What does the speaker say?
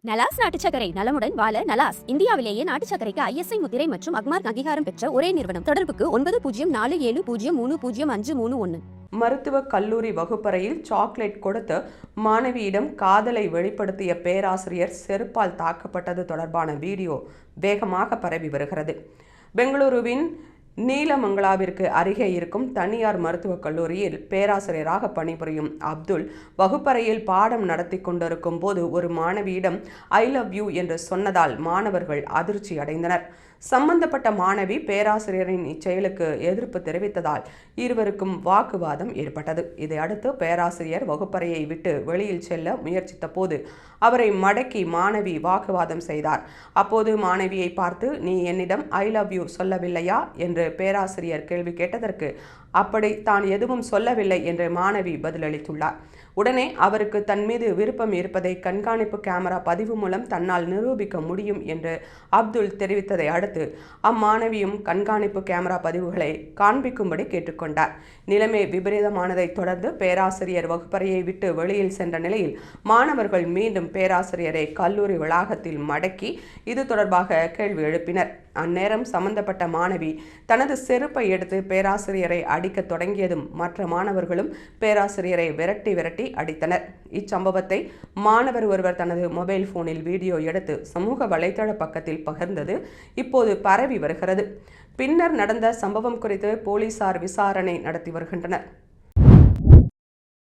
நலாஸ் நாட்டு சர்க்கரை நலமுடன் வாழ நலாஸ் இந்தியாவிலேயே நாட்டு சர்க்கரைக்கு ISI முத்திரை மற்றும் அக்மார்க் அங்கீகாரம் பெற்ற ஒரே நிறுவனம். தொடர்புக்கு 9047030531. மருத்துவக் கல்லூரி வகுப்பறையில் சாக்லேட் கொடுத்து மாணவியிடம் காதலை வெளிப்படுத்திய பேராசிரியர் செருப்பால் தாக்கப்பட்டது தொடர்பான வீடியோ வேகமாக பரவி வருகிறது. பெங்களூருவின் நீலமங்கலாவிற்கு அருகே இருக்கும் தனியார் மருத்துவக் கல்லூரியில் பேராசிரியராக பணிபுரியும் அப்துல் வகுப்பறையில் பாடம் நடத்தி கொண்டிருக்கும் போது ஒரு மாணவியிடம் ஐ லவ் யூ என்று சொன்னதால் மாணவர்கள் அதிர்ச்சி அடைந்தனர். சம்பந்தப்பட்ட மாணவி பேராசிரியரின் இச்செயலுக்கு எதிர்ப்பு தெரிவித்ததால் இருவருக்கும் வாக்குவாதம் ஏற்பட்டது. இதையடுத்து பேராசிரியர் வகுப்பறையை விட்டு வெளியில் செல்ல முயற்சித்த போது அவரை மடக்கி மாணவி வாக்குவாதம் செய்தார். அப்போது மாணவியை பார்த்து, நீ என்னிடம் ஐ லவ் யூ சொல்லவில்லையா என்று பேராசிரியர் கேள்வி கேட்டதற்கு அப்படி தான் எதுவும் சொல்லவில்லை என்று மாணவி பதிலளித்துள்ளார். உடனே அவருக்கு தன் மீது விருப்பம் இருப்பதை கண்காணிப்பு கேமரா பதிவு மூலம் தன்னால் நிரூபிக்க முடியும் என்று அப்துல் தெரிவித்ததை அடுத்து அம்மாணவியும் கண்காணிப்பு கேமரா பதிவுகளை காண்பிக்கும்படி கேட்டுக்கொண்டார். நிலைமை விபரீதமானதை தொடர்ந்து பேராசிரியர் வகுப்பறையை விட்டு வெளியில் சென்ற நிலையில் மாணவர்கள் மீண்டும் பேராசிரியரை கல்லூரி வளாகத்தில் மடக்கி இது தொடர்பாக கேள்வி எழுப்பினர். அந்நேரம் சம்பந்தப்பட்ட மாணவி தனது செருப்பை எடுத்து பேராசிரியரை அடிக்க தொடங்கியதும் மற்ற மாணவர்களும் பேராசிரியரை விரட்டி அடித்தனர். இச்சம்பவத்தை மாணவர் ஒருவர் தனது மொபைல் போனில் வீடியோ எடுத்து சமூக வலைதள பக்கத்தில் பகிர்ந்தது இப்போது பரவி வருகிறது. பின்னர் நடந்த சம்பவம் குறித்து போலீசார் விசாரணை நடத்தி வருகின்றனர்.